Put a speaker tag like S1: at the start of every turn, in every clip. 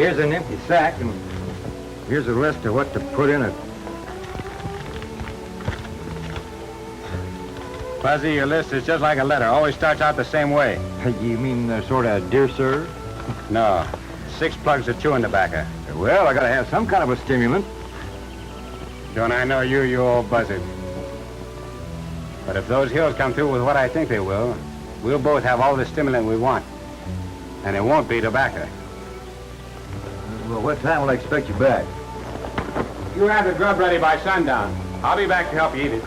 S1: Here's an empty sack, and here's a list of what to put in it.
S2: Fuzzy, your list is just like a letter. Always starts out the same way.
S1: You mean sort of, dear sir?
S2: No. 6 plugs of chewing tobacco.
S1: Well, I gotta have some kind of a stimulant.
S2: Don't I know you, you old buzzard? But if those hills come through with what I think they will, we'll both have all the stimulant we want. And it won't be tobacco.
S1: Well, what time will I expect you back?
S2: You have the grub ready by sundown. I'll be back to help you eat it.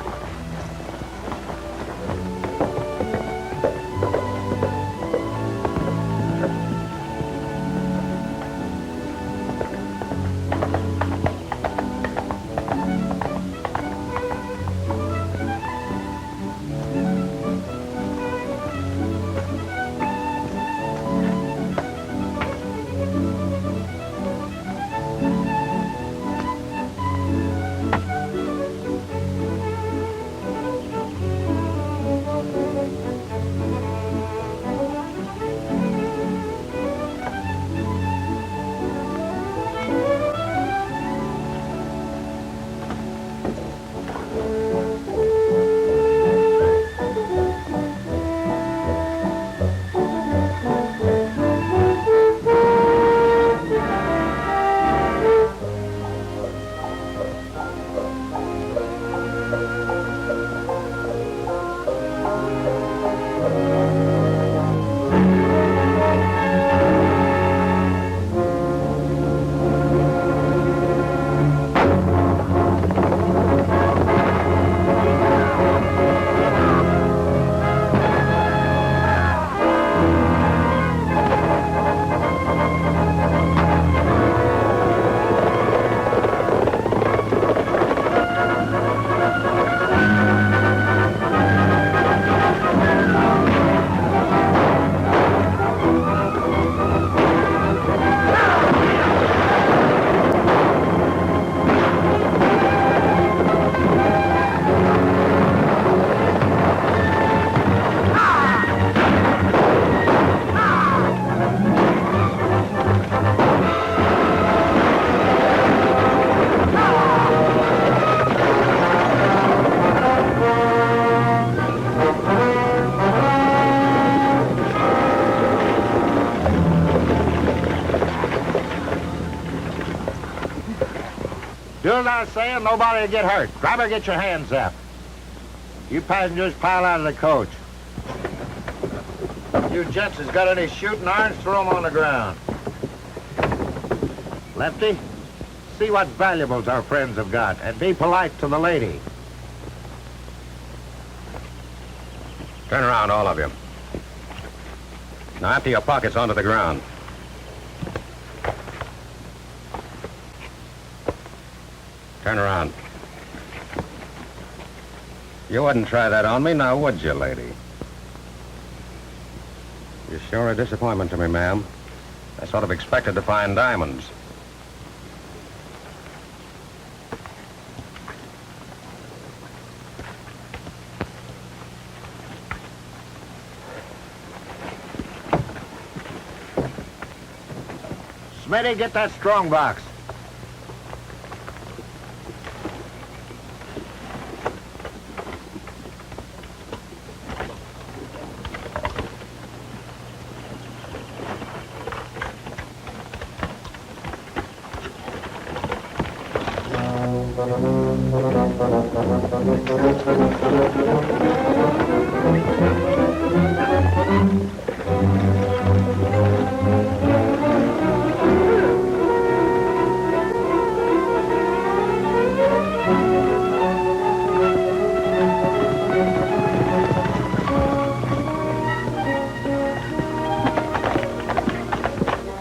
S1: Do as I say and nobody will get hurt. Driver, get your hands up. You passengers pile out of the coach. You gents has got any shooting irons, throw them on the ground. Lefty, see what valuables our friends have got, and be polite to the lady.
S2: Turn around, all of you. Now empty your pockets onto the ground. Turn around. You wouldn't try that on me, now would you, lady? You're sure a disappointment to me, ma'am. I sort of expected to find diamonds.
S1: Smitty, get that strong box.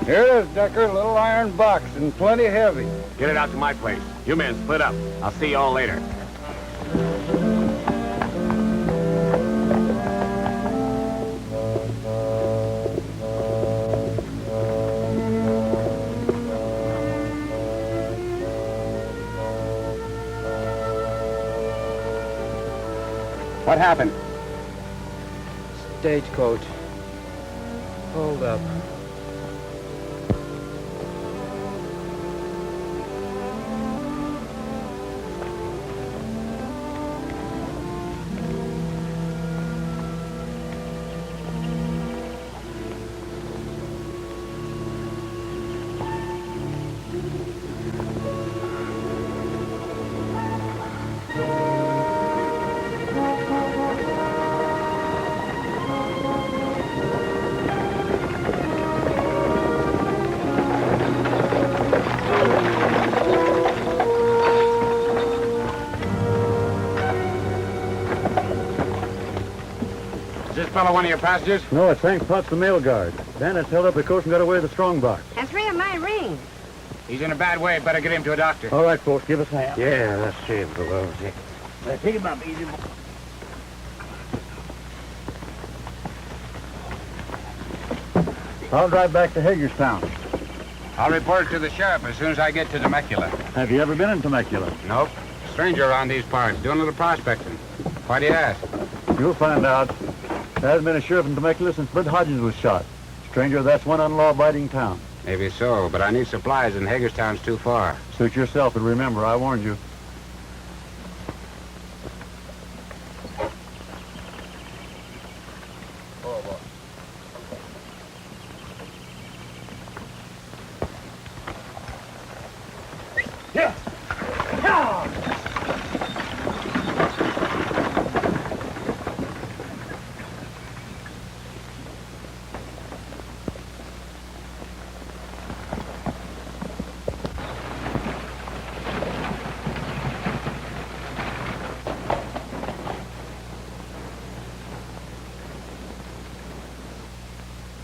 S3: Here it is, Decker. Little iron box and plenty heavy.
S2: Get it out to my place. You men split up. I'll see you all later. What happened?
S3: Stagecoach. Hold up.
S2: fellow one of your passengers?
S4: No, it's Hank Potts, the mail guard. Bandits held up the coast and got away with the strong box.
S5: And 3 of my rings.
S2: He's in a bad way. Better get him to a doctor.
S4: All right, folks, give us a hand.
S1: Yeah, let's see if it goes.
S4: Let's take him up easy. I'll drive back to Hagerstown.
S2: I'll report it to the sheriff as soon as I get to Temecula.
S4: Have you ever been in Temecula?
S2: Nope. Stranger around these parts, doing a little prospecting. Why do you ask?
S4: You'll find out. There hasn't been a sheriff in Temecula since Bud Hodgins was shot. Stranger, that's one unlaw-abiding town.
S2: Maybe so, but I need supplies and Hagerstown's too far.
S4: Suit yourself, and remember, I warned you.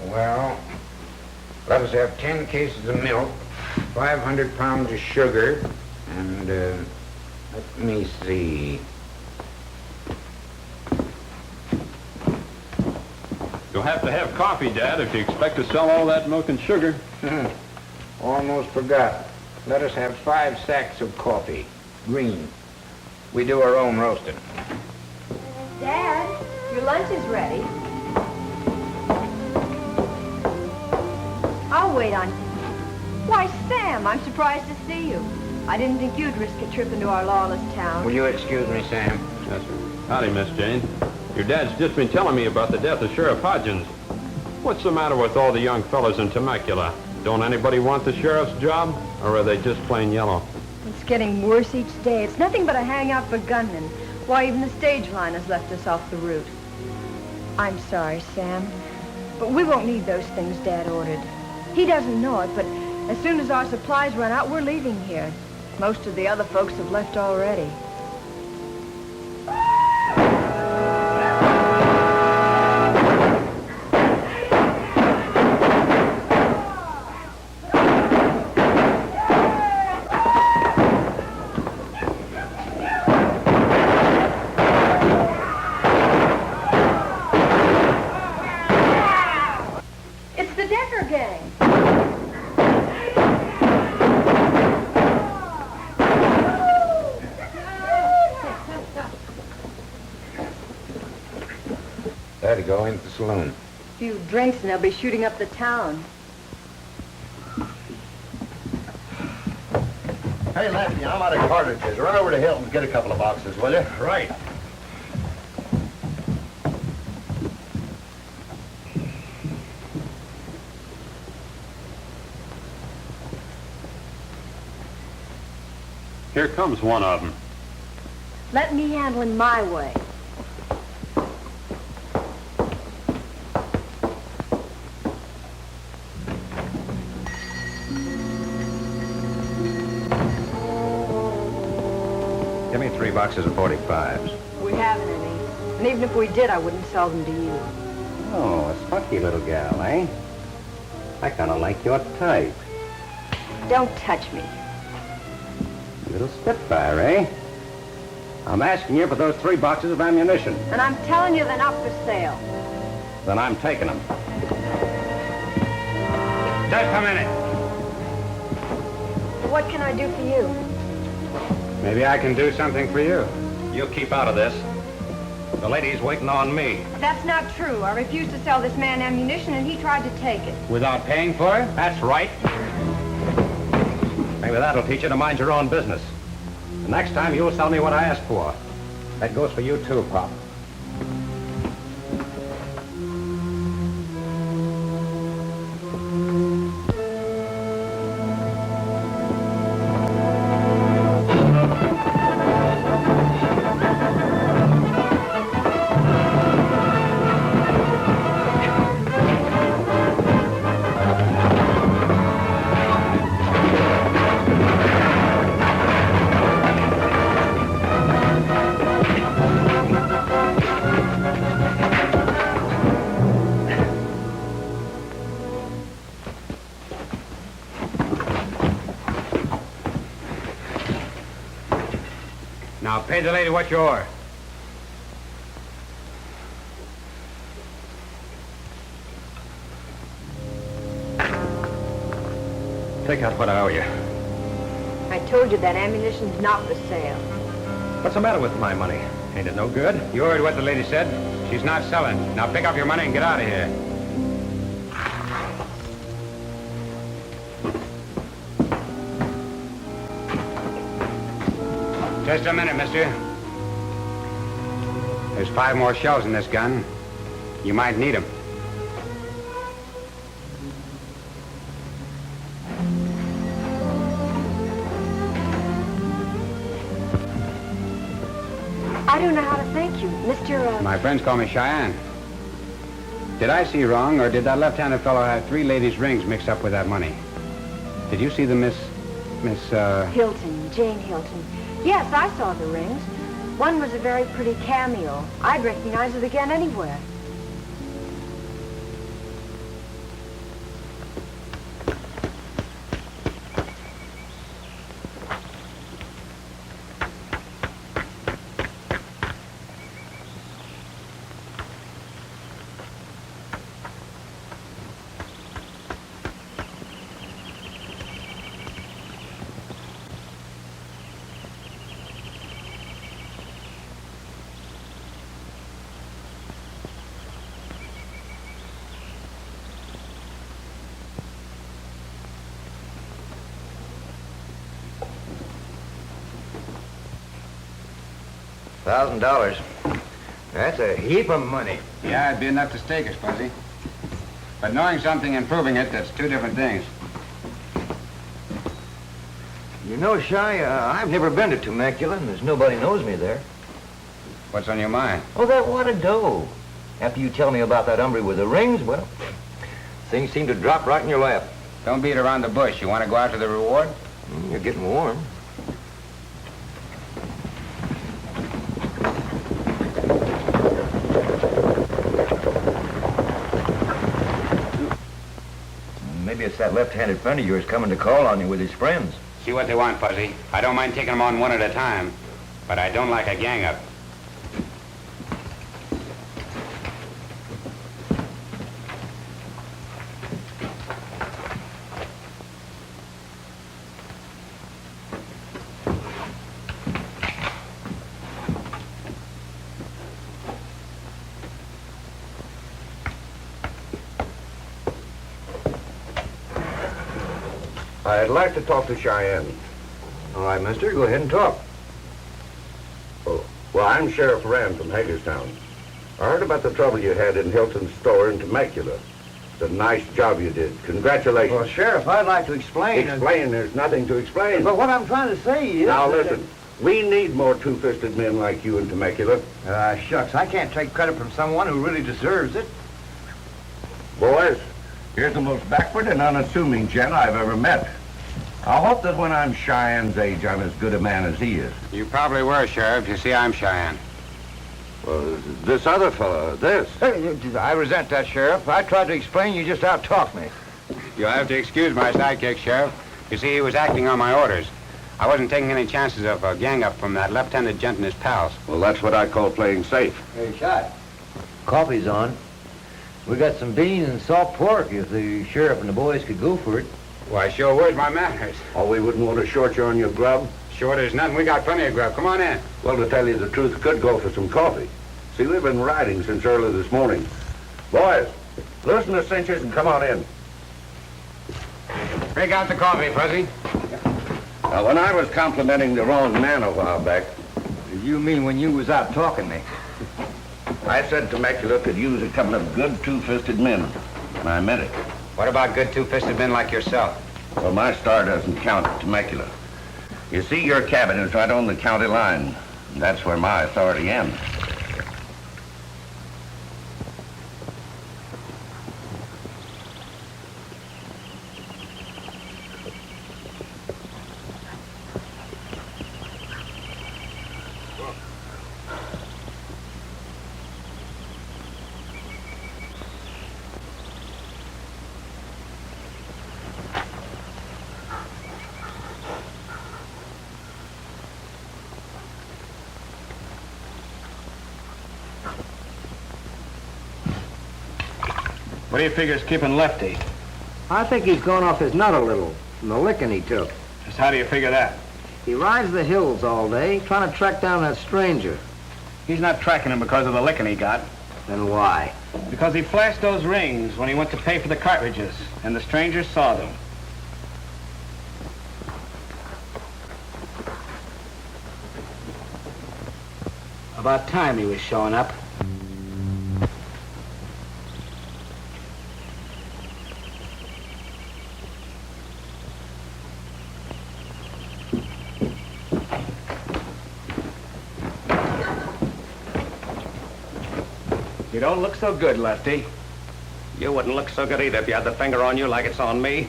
S2: Well, let us have 10 cases of milk, 500 pounds of sugar, and, let me see.
S6: You'll have to have coffee, Dad, if you expect to sell all that milk and sugar.
S2: Almost forgot. Let us have 5 sacks of coffee, green. We do our own roasting.
S5: Dad, your lunch is ready. I'll wait on you. Why, Sam, I'm surprised to see you. I didn't think you'd risk a trip into our lawless town.
S2: Will you excuse me, Sam?
S6: Yes, sir. Howdy, Miss Jane. Your dad's just been telling me about the death of Sheriff Hodgins. What's the matter with all the young fellas in Temecula? Don't anybody want the sheriff's job, or are they just plain yellow?
S5: It's getting worse each day. It's nothing but a hangout for gunmen. Why, even the stage line has left us off the route. I'm sorry, Sam, but we won't need those things Dad ordered. He doesn't know it, but as soon as our supplies run out, we're leaving here. Most of the other folks have left already.
S2: There to go into the saloon.
S5: A few drinks and they'll be shooting up the town.
S1: Hey, Lefty, I'm out of cartridges. Run over to Hilton and get a couple of boxes, will you?
S6: Right. Here comes one of them.
S5: Let me handle him my way.
S2: Give me 3 boxes of 45s.
S5: We haven't any. And even if we did, I wouldn't sell them to you.
S2: Oh, a spunky little gal, eh? I kind of like your type.
S5: Don't touch me.
S2: Little spitfire, eh? I'm asking you for those 3 boxes of ammunition.
S5: And I'm telling you they're not for sale.
S2: Then I'm taking them. Just a minute.
S5: What can I do for you?
S2: Maybe I can do something for you. You keep out of this. The lady's waiting on me.
S5: That's not true. I refused to sell this man ammunition, and he tried to take it.
S2: Without paying for it? That's right. Maybe that'll teach you to mind your own business. The next time you'll sell me what I asked for. That goes for you too, Pop. Now pay the lady what you owe her.
S7: Take out what I owe you.
S5: I told you that ammunition's not for sale.
S7: What's the matter with my money? Ain't it no good?
S2: You heard what the lady said. She's not selling. Now pick up your money and get out of here. Just a minute, mister. There's 5 more shells in this gun. You might need them.
S5: I don't know how to thank you, Mr.
S2: My friends call me Cheyenne. Did I see wrong, or did that left-handed fellow have 3 ladies' rings mixed up with that money? Did you see the Miss...
S5: Hilton, Jane Hilton. Yes, I saw the rings. One was a very pretty cameo. I'd recognize it again anywhere.
S8: $1,000. That's a heap of money.
S2: Yeah, it'd be enough to stake us, Fuzzy. But knowing something and proving it, that's 2 different things.
S8: You know, Shy, I've never been to Temecula, and there's nobody knows me there.
S2: What's on your mind?
S8: Oh, that wad of dough. After you tell me about that hombre with the rings, well, things seem to drop right in your lap.
S2: Don't beat around the bush. You want to go after the reward?
S8: You're getting warm. Maybe it's that left-handed friend of yours coming to call on you with his friends.
S2: See what they want, Fuzzy. I don't mind taking them on one at a time, but I don't like a gang-up.
S1: I'd like to talk to Cheyenne.
S8: All right, mister, go ahead and talk.
S1: Oh, well, I'm Sheriff Rand from Hagerstown. I heard about the trouble you had in Hilton's store in Temecula. It's a nice job you did. Congratulations.
S3: Well, Sheriff, I'd like to explain.
S1: Explain? There's nothing to explain.
S3: But what I'm trying to say is...
S1: Now, listen. We need more two-fisted men like you in Temecula.
S3: Shucks, I can't take credit from someone who really deserves it.
S1: Boys, here's the most backward and unassuming gent I've ever met. I hope that when I'm Cheyenne's age, I'm as good a man as he is.
S2: You probably were, Sheriff. You see, I'm Cheyenne.
S1: Well, this other fellow, this.
S8: I resent that, Sheriff. I tried to explain, you just out-talked me.
S2: You'll have to excuse my sidekick, Sheriff. You see, he was acting on my orders. I wasn't taking any chances of a gang-up from that left-handed gent and his pals.
S1: Well, that's what I call playing safe.
S8: Hey, Shot. Coffee's on. We got some beans and salt pork if the sheriff and the boys could go for it.
S2: Why, sure, where's my manners?
S1: Oh, we wouldn't want to short you on your grub.
S2: Sure, there's nothing. We got plenty of grub. Come on in.
S1: Well, to tell you the truth, could go for some coffee. See, we've been riding since early this morning. Boys, loosen the cinches and come on in.
S2: Break out the coffee, Fuzzy.
S1: Now, when I was complimenting the wrong man a while back,
S8: You mean when you was out talking me?
S1: I said Temecula could use a couple of good two-fisted men, and I meant it.
S2: What about good two-fisted men like yourself?
S1: Well, my star doesn't count at Temecula. You see, your cabin is right on the county line. And that's where my authority ends.
S3: What do you figure is keeping Lefty?
S9: I think he's gone off his nut a little from the licking he took.
S3: Just how do you figure that?
S9: He rides the hills all day, trying to track down that stranger.
S3: He's not tracking him because of the licking he got.
S9: Then why?
S3: Because he flashed those rings when he went to pay for the cartridges, and the stranger saw them. About time he was showing up. You don't look so good, Lefty.
S7: You wouldn't look so good either if you had the finger on you like it's on me.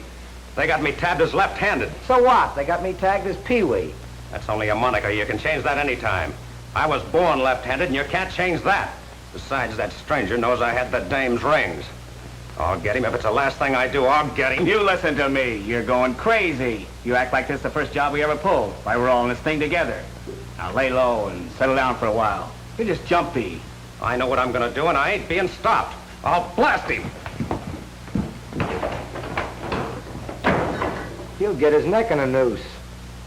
S7: They got me tabbed as left-handed.
S9: So what? They got me tagged as Peewee.
S7: That's only a moniker. You can change that any time. I was born left-handed, and you can't change that. Besides, that stranger knows I had the dame's rings. I'll get him. If it's the last thing I do, I'll get him.
S3: You listen to me. You're going crazy. You act like this is the first job we ever pulled. Why, we're all in this thing together. Now lay low and settle down for a while. You're just jumpy.
S7: I know what I'm going to do, and I ain't being stopped. I'll blast him.
S9: He'll get his neck in a noose.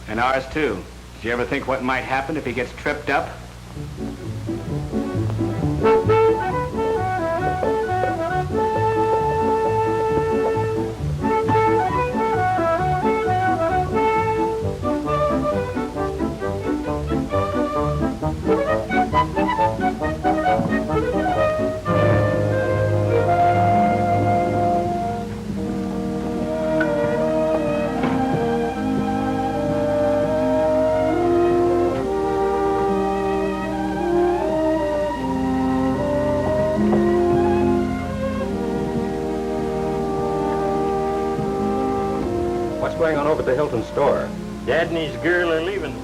S3: And ours, too. Did you ever think what might happen if he gets tripped up?
S7: Going on over at the Hilton store.
S10: Dad and his girl are leaving.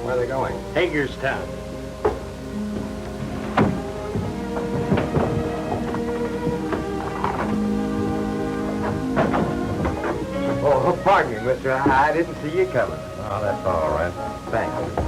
S7: Where are they going?
S10: Hagerstown.
S9: Oh, pardon me, mister. I didn't see you coming.
S7: Oh, that's all right.
S9: Thanks.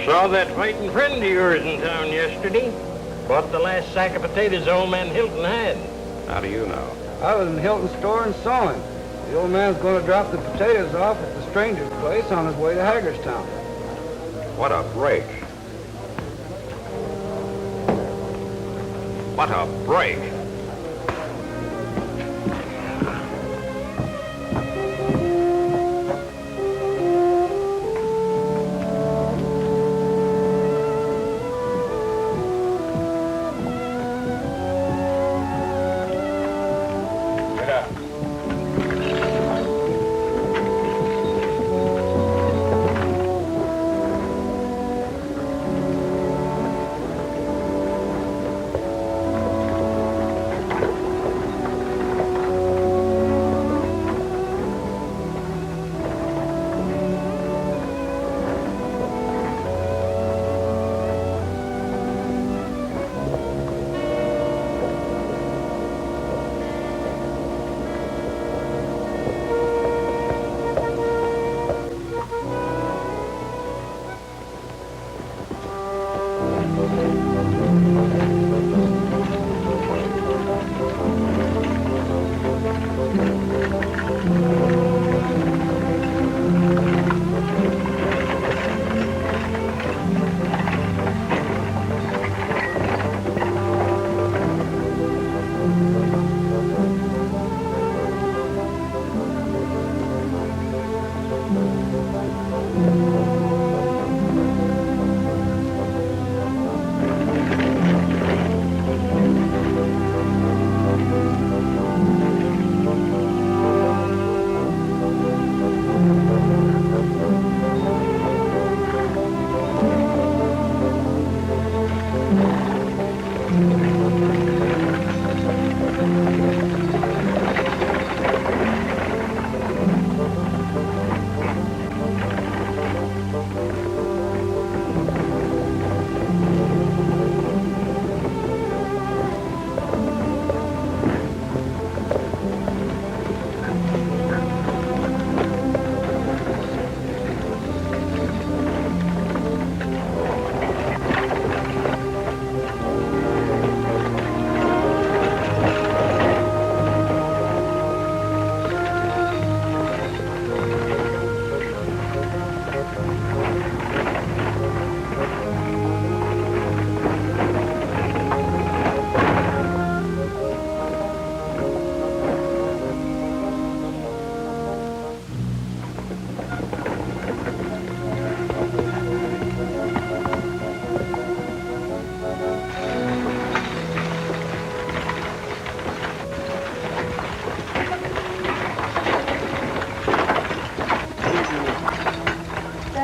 S10: Saw that fighting friend of yours in town yesterday. Bought the last sack of potatoes old man Hilton had.
S7: How do you know?
S3: I was in Hilton's store and saw him. The old man's going to drop the potatoes off at the stranger's place on his way to Hagerstown.
S7: What a break. What a break.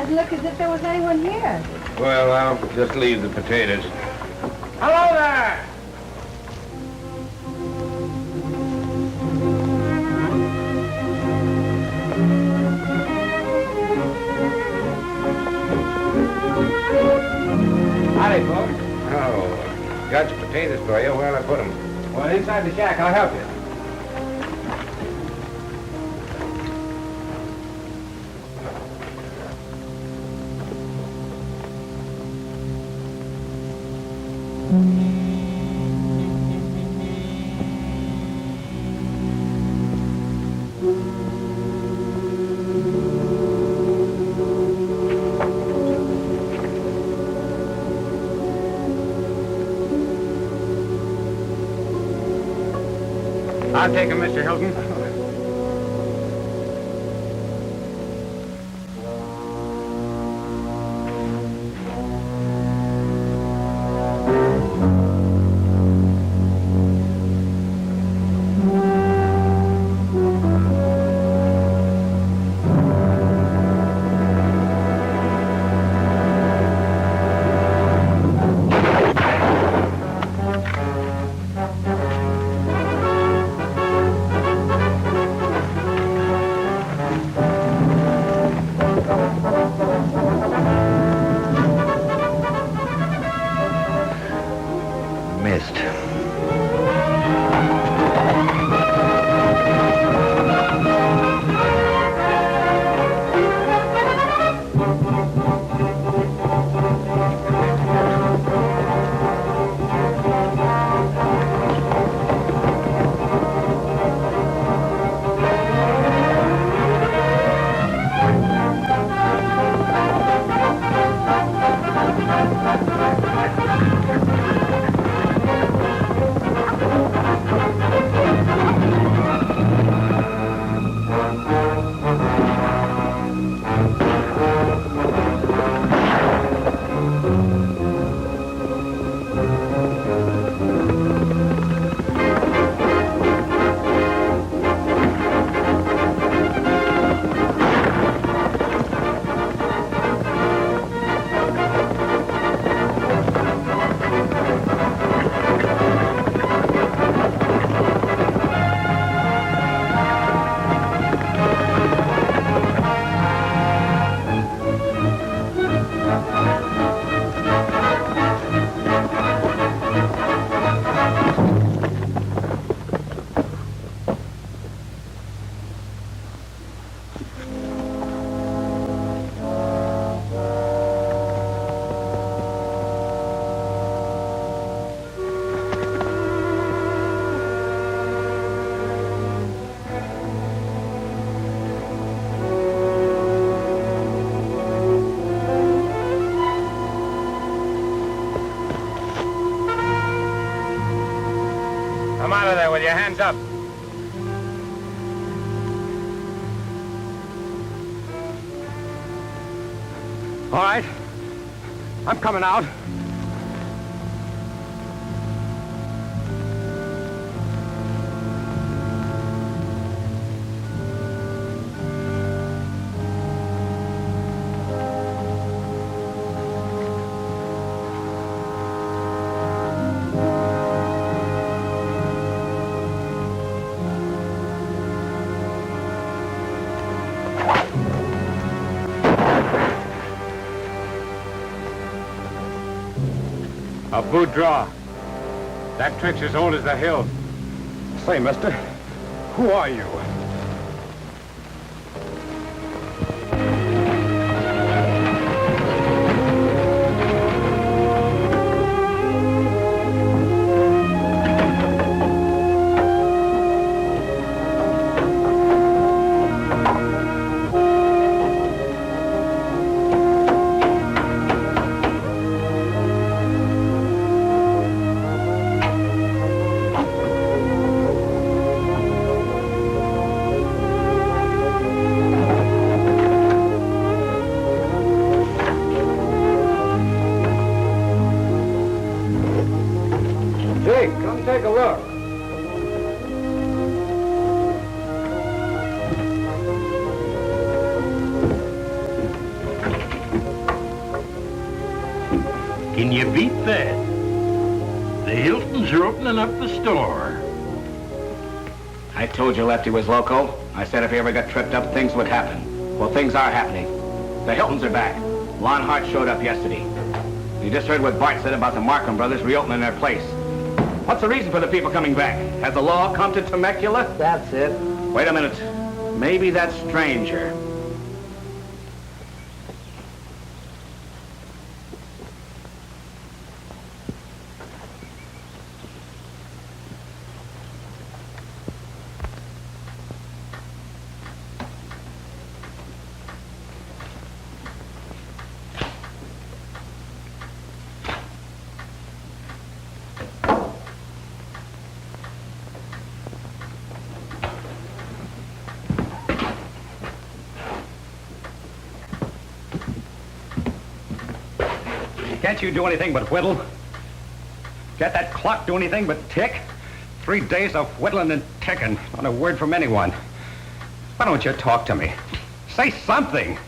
S5: Doesn't look as if there was anyone here.
S2: Well, I'll just leave the potatoes.
S3: Hello there!
S2: Howdy, folks. Oh, got your potatoes for you. Where'll I put them? Well, inside the shack. I'll help you. I'll take him, Mr. Hilton. Out of there with your hands up. All right. I'm coming out. A boot draw. That trick's as old as the hill.
S6: Say, mister, who are you?
S10: Can you beat that? The Hiltons are opening up the store.
S3: I told you Lefty was loco. I said if he ever got tripped up, things would happen. Well, things are happening. The Hiltons are back. Lon Hart showed up yesterday. You just heard what Bart said about the Markham brothers reopening their place. What's the reason for the people coming back? Has the law come to Temecula?
S9: That's it.
S3: Wait a minute. Maybe that stranger. Can't you do anything but whittle? Can't that clock do anything but tick? 3 days of whittling and ticking, not a word from anyone. Why don't you talk to me? Say something.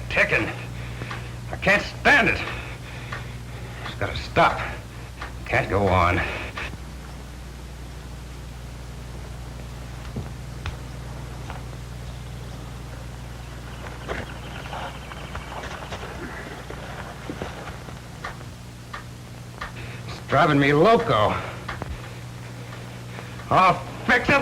S3: Ticking. I can't stand it. It's gotta stop. Can't go on. It's driving me loco. I'll fix it.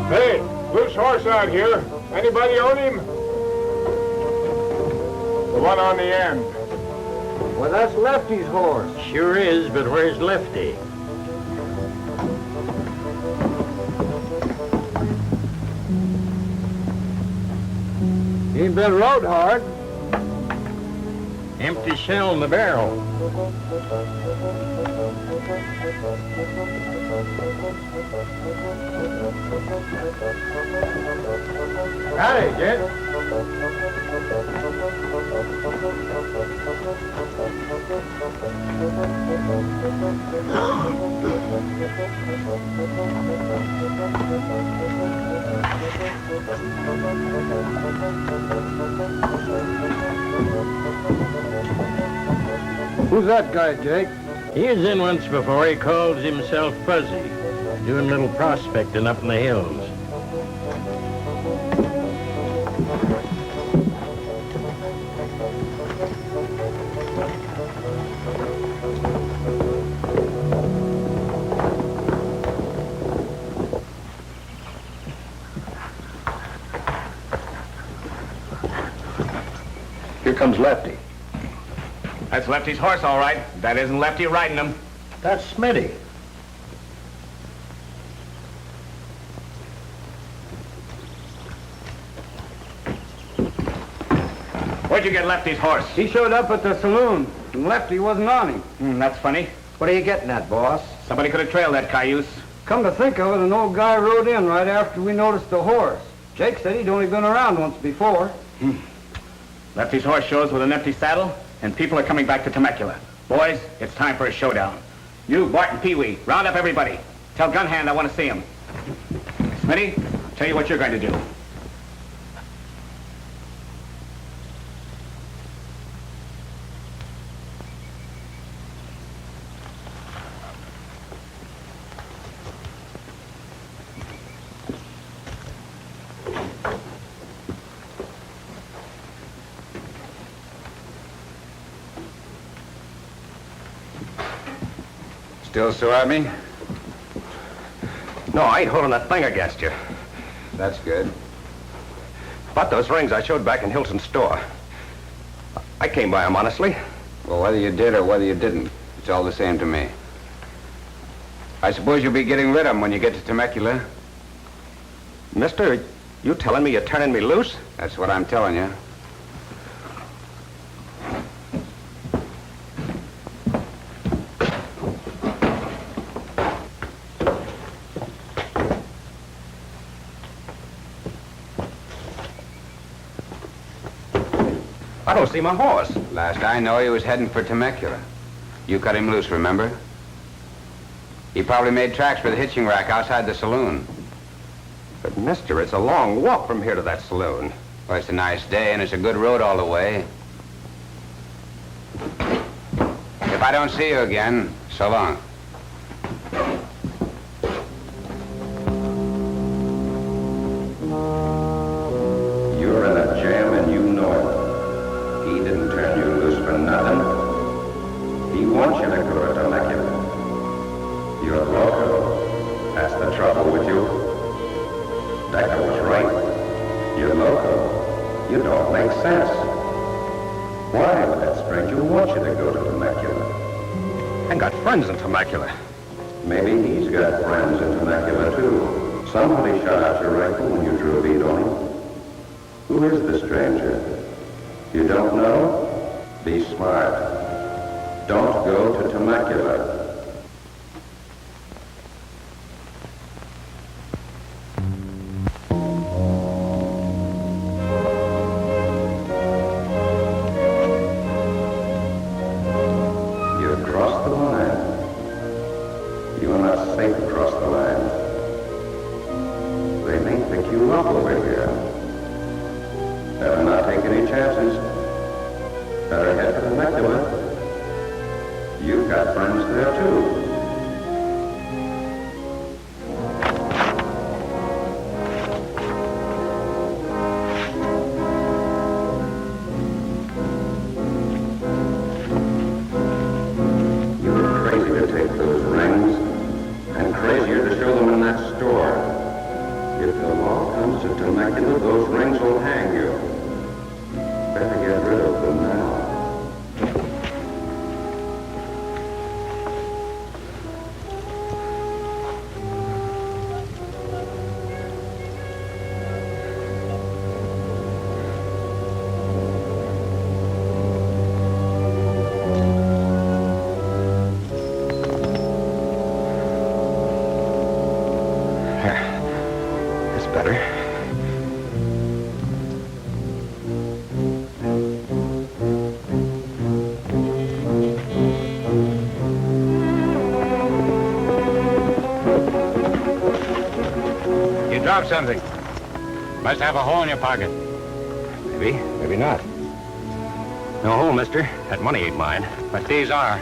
S11: Hey, loose horse out here. Anybody own him? The one on the end.
S9: Well, that's Lefty's horse.
S10: Sure is, but where's Lefty?
S9: He's been rode hard.
S10: Empty shell in the barrel.
S11: Howdy, Jet.
S9: Who's that guy, Jake?
S10: He was in once before. He calls himself Fuzzy. Doing a little prospecting up in the hills.
S3: Here comes Lefty. That's Lefty's horse, all right. That isn't Lefty riding him.
S9: That's Smitty.
S3: Where'd you get Lefty's horse?
S2: He showed up at the saloon, and Lefty wasn't on him.
S3: That's funny.
S9: What are you getting at, boss?
S3: Somebody could have trailed that cayuse.
S2: Come to think of it, an old guy rode in right after we noticed the horse. Jake said he'd only been around once before.
S3: Lefty's horse shows with an empty saddle, and people are coming back to Temecula. Boys, it's time for a showdown. You, Bart, and Peewee, round up everybody. Tell Gunhand I want to see him. Smitty, I'll tell you what you're going to do.
S2: Still sore at me?
S7: No, I ain't holding a thing against you.
S2: That's good.
S7: But those rings I showed back in Hilton's store. I came by them honestly.
S2: Well, whether you did or whether you didn't, it's all the same to me. I suppose you'll be getting rid of them when you get to Temecula.
S7: Mister, you telling me you're turning me loose?
S2: That's what I'm telling you.
S7: I don't see my horse.
S2: Last I know, he was heading for Temecula. You cut him loose, remember? He probably made tracks for the hitching rack outside the saloon.
S7: But, mister, it's a long walk from here to that saloon.
S2: Well, it's a nice day, and it's a good road all the way. If I don't see you again, so long.
S1: You're in a jam and you know it. He didn't turn you loose for nothing. He wants you to go to Temecula. You're loco. That's the trouble with you. Decker was right. You're loco. You don't make sense. Why would that stranger want you to go to Temecula?
S7: I got friends in Temecula.
S1: Maybe he's got friends in Temecula, too. Somebody shot out your rifle when you drew a bead on him. Who is the stranger? You don't know? Be smart. Don't go to Temecula. You crossed the line. You're not safe across the line. They may pick you up over here. Better not take any chances. Better head for Temecula. You've got friends there, too. You're crazy to take those rings, and crazier to show them in that store. If the law comes to Temecula, those rings will hang you. Better get rid of them now.
S7: It's better.
S2: You dropped something. Must have a hole in your pocket.
S7: Maybe, maybe not. No hole, mister. That money ain't mine.
S2: But these are.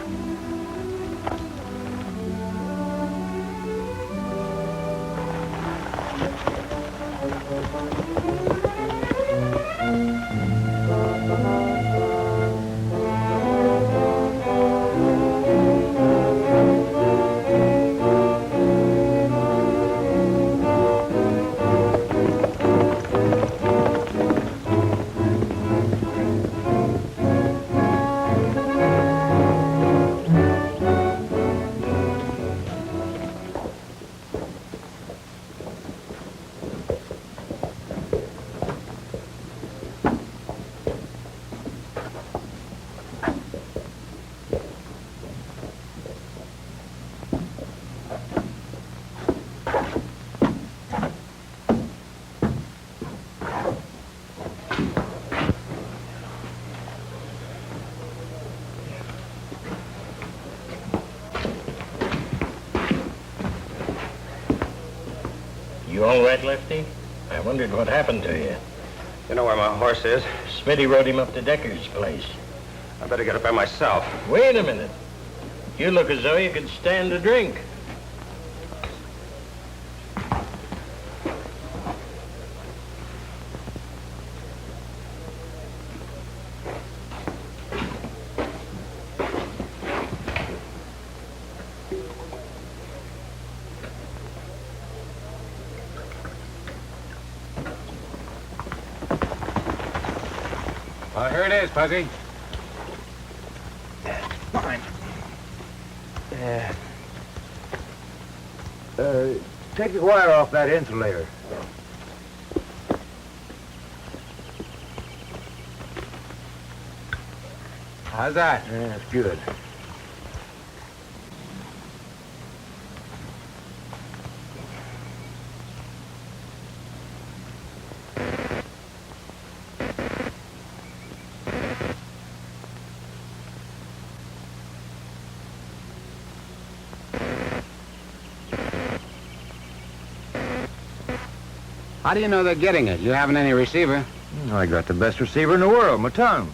S10: You all right, Lefty? I wondered what happened to you.
S7: You know where my horse is?
S10: Smitty rode him up to Decker's place.
S7: I better get up there myself.
S10: Wait a minute. You look as though you could stand a drink.
S2: Well, here it is, Fuzzy.
S8: Fine. Take the wire off that insulator.
S2: How's that?
S8: That's good.
S2: How do you know they're getting it? You haven't any receiver.
S8: I got the best receiver in the world, my tongue.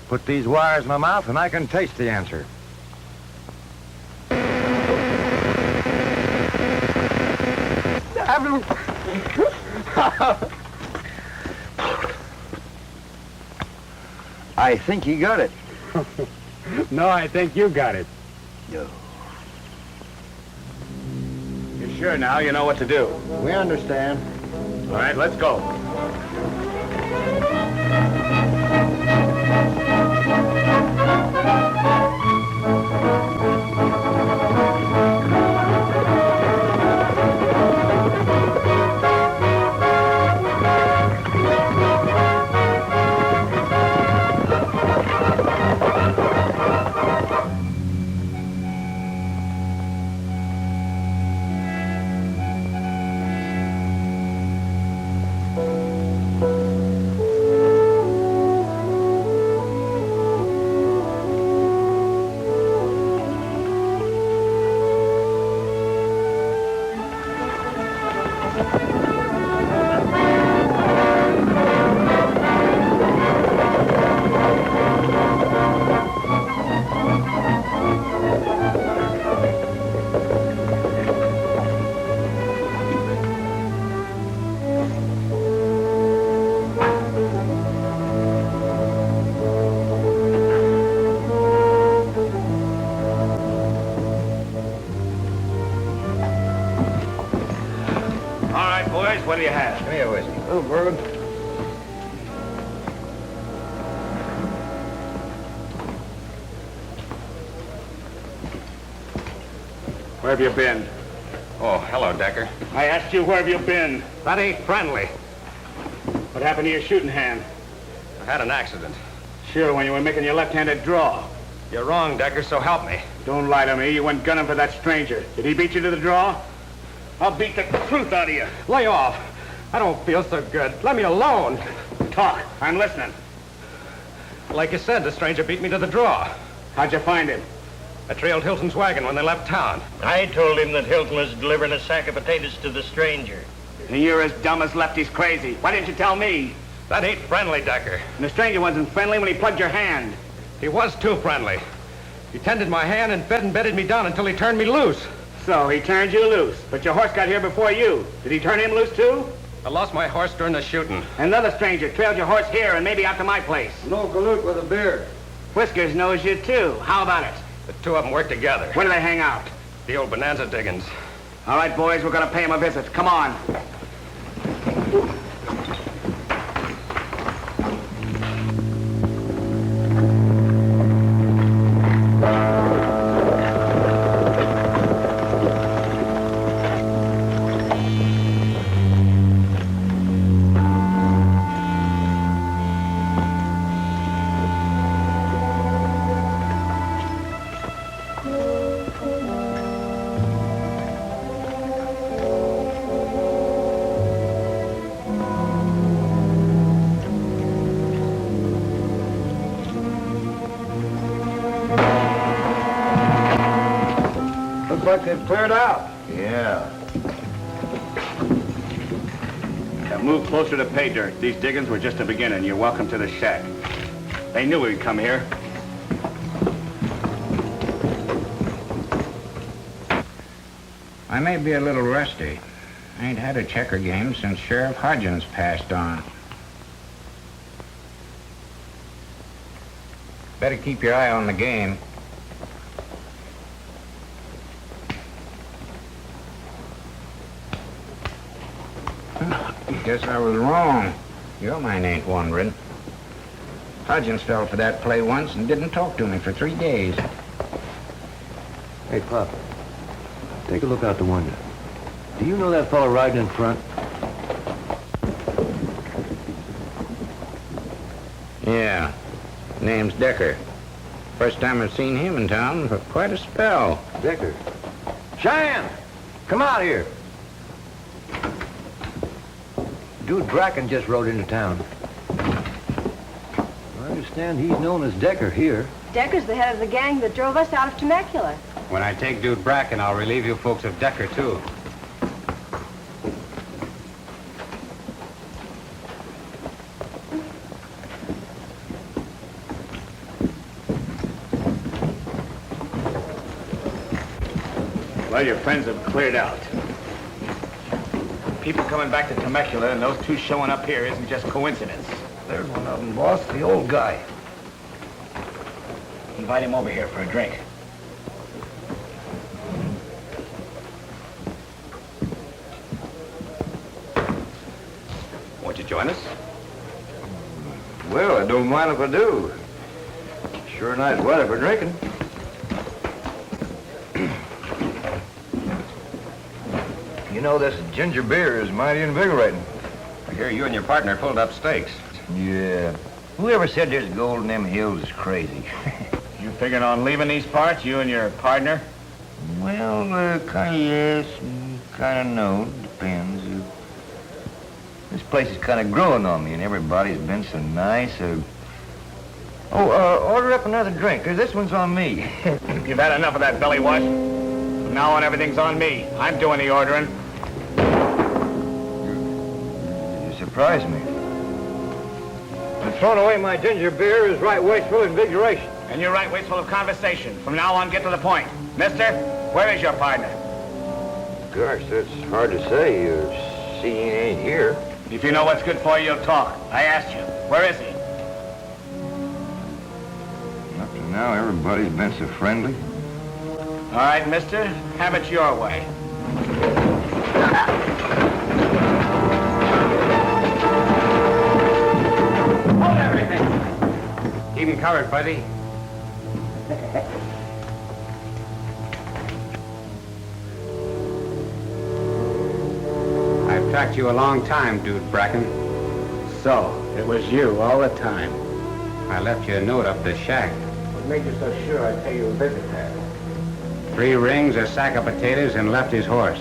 S8: Put these wires in my mouth and I can taste the answer. I think he got it.
S2: No, I think you got it.
S8: No.
S2: You're sure now you know what to do?
S8: We understand.
S2: All right, let's go.
S7: What do you have?
S8: Give me a whiskey. Oh, bourbon.
S2: Where have you been?
S7: Oh, hello, Decker.
S2: I asked you where have you been?
S7: That ain't friendly.
S2: What happened to your shooting hand?
S7: I had an accident.
S2: Sure, when you were making your left-handed draw.
S7: You're wrong, Decker, so help me.
S2: Don't lie to me. You went gunning for that stranger. Did he beat you to the draw? I'll beat the truth out of you.
S7: Lay off. I don't feel so good. Let me alone.
S2: Talk. I'm listening.
S7: Like you said, the stranger beat me to the draw.
S2: How'd you find him?
S7: I trailed Hilton's wagon when they left town.
S10: I told him that Hilton was delivering a sack of potatoes to the stranger.
S2: And you're as dumb as Lefty's crazy. Why didn't you tell me?
S7: That ain't friendly, Decker.
S2: And the stranger wasn't friendly when he plugged your hand.
S7: He was too friendly. He tended my hand and fed and bedded me down until he turned me loose.
S2: So he turned you loose, but your horse got here before you. Did he turn him loose too?
S7: I lost my horse during the shooting.
S2: Another stranger trailed your horse here and maybe out to my place.
S8: No galoot with a beard.
S2: Whiskers knows you too. How about it?
S7: The two of them work together.
S2: Where do they hang out?
S7: The old bonanza diggings.
S2: All right, boys, we're gonna pay him a visit. Come on.
S8: Looks like they've cleared out. Yeah.
S3: Move closer to pay dirt. These diggings were just a beginning. You're welcome to the shack. They knew we'd come here.
S12: I may be a little rusty. I ain't had a checker game since Sheriff Hodgins passed on. Better keep your eye on the game. Guess I was wrong. Your mind ain't wandering. Hodgins fell for that play once and didn't talk to me for 3 days.
S4: Hey, Pop. Take a look out the window. Do you know that fellow riding in front?
S12: Yeah. Name's Decker. First time I've seen him in town for quite a spell.
S4: Decker. Cheyenne! Come out here. Dude Bracken just rode into town. I understand he's known as Decker here.
S5: Decker's the head of the gang that drove us out of Temecula.
S2: When I take Dude Bracken, I'll relieve you folks of Decker, too.
S3: Well, your friends have cleared out. People coming back to Temecula and those two showing up here isn't just coincidence.
S9: There's one of them, boss, the old guy.
S3: Invite him over here for a drink. Won't you join us?
S9: Well, I don't mind if I do. Sure nice weather for drinking. You know, this ginger beer is mighty invigorating.
S7: I hear you and your partner pulled up stakes.
S9: Yeah. Whoever said there's gold in them hills is crazy.
S3: You figuring on leaving these parts, you and your partner?
S9: Well, kind of yes, kind of no. Depends. This place is kind of growing on me, and everybody's been so nice. Order up another drink, 'cause this one's on me.
S3: You've had enough of that belly wash. From now on, everything's on me. I'm doing the ordering.
S9: You surprised me. And throwing away my ginger beer is right wasteful invigoration.
S3: And you're right wasteful of conversation. From now on, get to the point. Mister, where is your partner?
S9: Gosh, that's hard to say. See, he ain't here.
S3: If you know what's good for you, you'll talk. I asked you. Where is he?
S9: Up to now, everybody's been so friendly.
S3: All right, mister, have it your way.
S2: Hold everything. Keep him covered, buddy. I've tracked you a long time, Dude Bracken.
S3: So, it was you all the time.
S2: I left you a note up the shack.
S3: What made you so sure I'd pay you a visit there?
S2: 3 rings, a sack of potatoes, and Lefty's horse.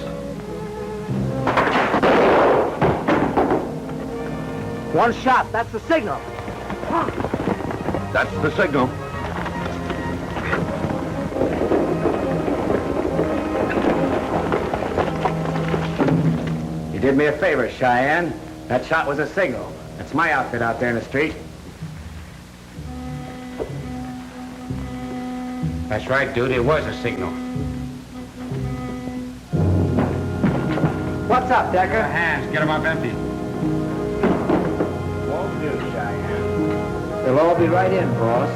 S9: One shot, that's the signal.
S4: That's the signal.
S3: You did me a favor, Cheyenne. That shot was a signal. That's my outfit out there in the street.
S2: That's right, dude. It was a signal.
S9: What's up, Decker?
S2: Your hands. Get them up empty.
S3: Won't do, Cheyenne.
S9: They'll all be right in, boss.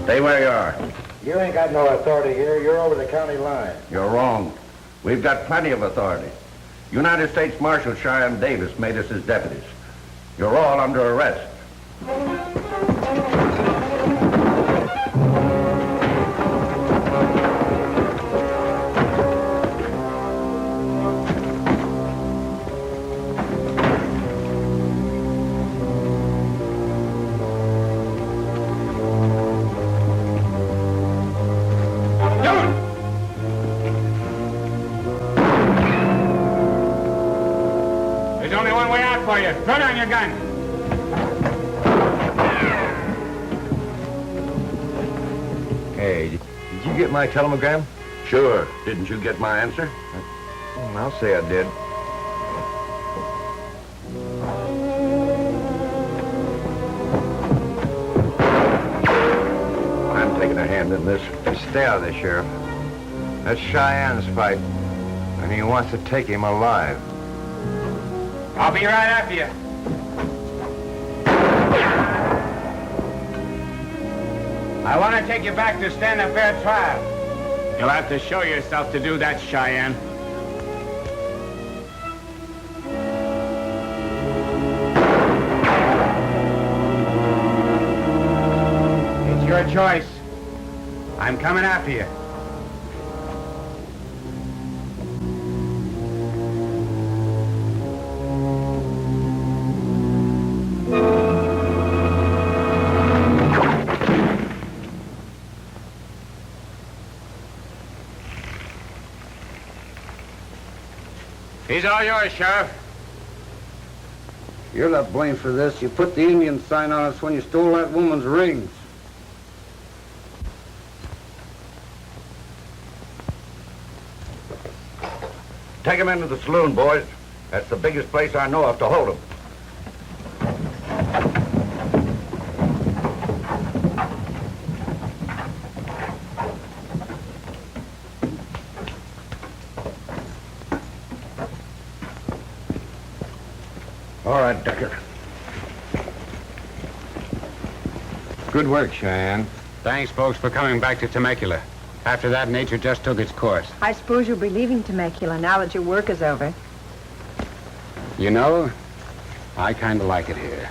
S7: Stay where you are.
S9: You ain't got no authority here. You're over the county line.
S7: You're wrong. We've got plenty of authority. United States Marshal Cheyenne Davis made us his deputies. You're all under arrest.
S2: There's only one way out for you. Throw down your gun.
S9: Hey, did you get my telegram?
S1: Sure. Didn't you get my answer?
S9: I'll say I did.
S1: I'm taking a hand in this.
S9: Stay out of this, Sheriff. That's Cheyenne's fight, and he wants to take him alive.
S2: I'll be right after you. I want to take you back to stand a fair trial. You'll have to show yourself to do that, Cheyenne. It's your choice. I'm coming after you. He's all yours, Sheriff.
S13: You're not blamed for this. You put the Indian sign on us when you stole that woman's rings.
S1: Take him into the saloon, boys. That's the biggest place I know of to hold him.
S9: All right, Decker. Good work, Cheyenne.
S2: Thanks, folks, for coming back to Temecula. After that, nature just took its course.
S5: I suppose you'll be leaving Temecula now that your work is over.
S2: You know, I kind of like it here.